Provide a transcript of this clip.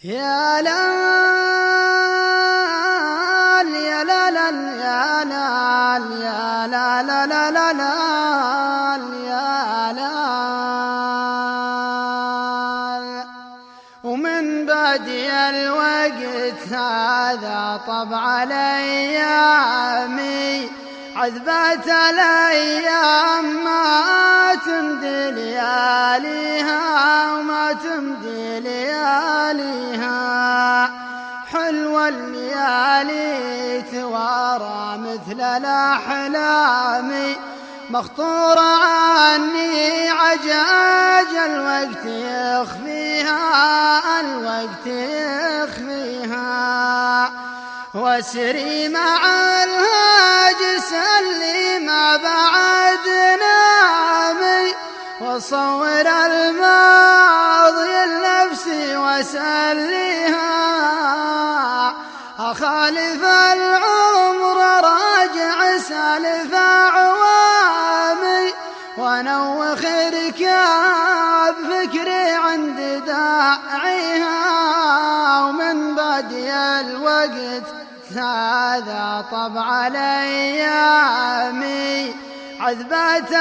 يا لال يا لا لا يا لال يا لا لا لا لا لا يا لال. ومن بدي الوقت هذا طبع الايام عذبت الايام ما تمضي لياليها وما تمضي لياليها. حلوة الليالي توارى مثل الاحلام مخطورة عني عجاج الوقت يخفيها الوقت يخفيها. واسري مع الهاجس اللي ما بعد نامي وصور الماضي لنفسي واسليها. اخالف العمر راجع سالف عوامي ونوخ ركاب فكري عند داعيها. ومن بدي الوقت هذا طبع الايام عذبت